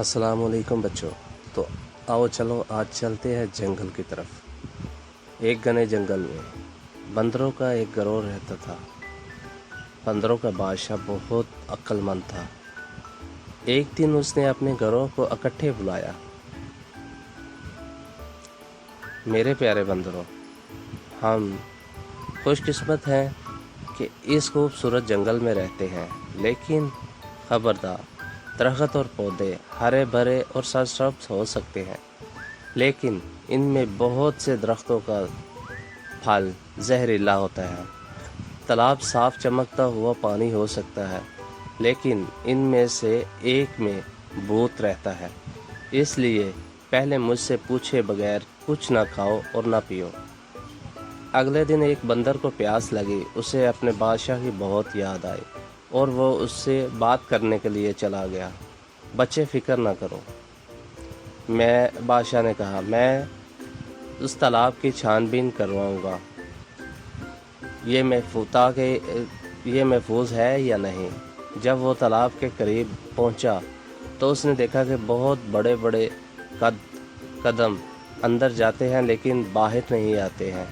अस्सलाम वालेकुम बच्चों। तो आओ चलो आज चलते हैं जंगल की तरफ। एक घने जंगल में बंदरों का एक गिरोह रहता था। बंदरों का बादशाह बहुत अक्लमंद था। एक दिन उसने अपने गिरोह को इकट्ठे बुलाया। मेरे प्यारे बंदरों, हम खुशकिस्मत हैं कि इस खूबसूरत जंगल में रहते हैं, लेकिन खबरदार, दरख्त और पौधे हरे भरे और सरसब्ज हो सकते हैं, लेकिन इनमें बहुत से दरख्तों का फल जहरीला होता है। तालाब साफ चमकता हुआ पानी हो सकता है, लेकिन इनमें से एक में भूत रहता है। इसलिए पहले मुझसे पूछे बगैर कुछ ना खाओ और ना पियो। अगले दिन एक बंदर को प्यास लगी। उसे अपने बादशाह की बहुत याद आई और वो उससे बात करने के लिए चला गया। बच्चे फिक्र ना करो, बादशाह ने कहा, मैं उस तालाब की छानबीन करवाऊंगा। ये महफूज है या नहीं। जब वो तालाब के करीब पहुंचा तो उसने देखा कि बहुत बड़े बड़े कदम अंदर जाते हैं लेकिन बाहर नहीं आते हैं।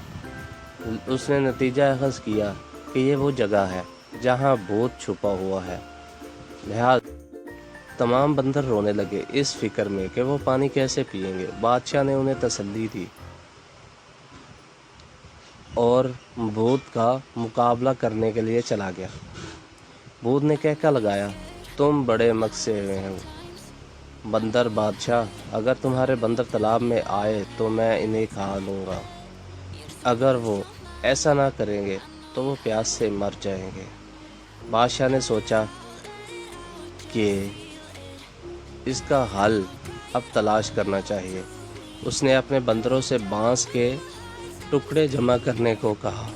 उसने नतीजा अखज़ किया कि ये वो जगह है जहाँ भूत छुपा हुआ है। लिहाजा तमाम बंदर रोने लगे, इस फिक्र में कि वो पानी कैसे पिएंगे। बादशाह ने उन्हें तसल्ली दी और भूत का मुकाबला करने के लिए चला गया। भूत ने कहका लगाया, तुम बड़े मकसे हुए हो बंदर बादशाह। अगर तुम्हारे बंदर तालाब में आए तो मैं इन्हें खा लूँगा। अगर वो ऐसा ना करेंगे तो वो प्यास से मर जाएंगे। बादशाह ने सोचा कि इसका हल अब तलाश करना चाहिए। उसने अपने बंदरों से बांस के टुकड़े जमा करने को कहा।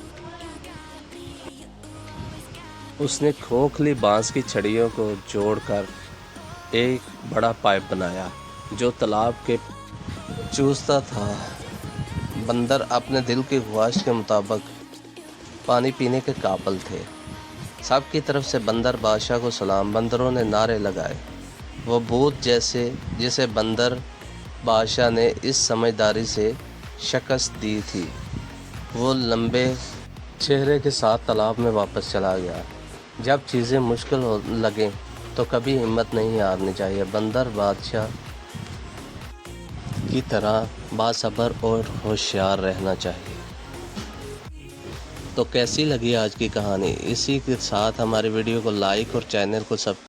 उसने खोखली बांस की छड़ियों को जोड़कर एक बड़ा पाइप बनाया जो तालाब के चूसता था। बंदर अपने दिल की ख्वाहिश के मुताबिक पानी पीने के काबिल थे। सब की तरफ से बंदर बादशाह को सलाम। बंदरों ने नारे लगाए। वो भूत जिसे बंदर बादशाह ने इस समझदारी से शिकस्त दी थी, वो लंबे चेहरे के साथ तालाब में वापस चला गया। जब चीज़ें मुश्किल हो लगें तो कभी हिम्मत नहीं हारनी चाहिए। बंदर बादशाह की तरह बासबर और होशियार रहना चाहिए। तो कैसी लगी आज की कहानी? इसी के साथ हमारे वीडियो को लाइक और चैनल को सब्सक्राइब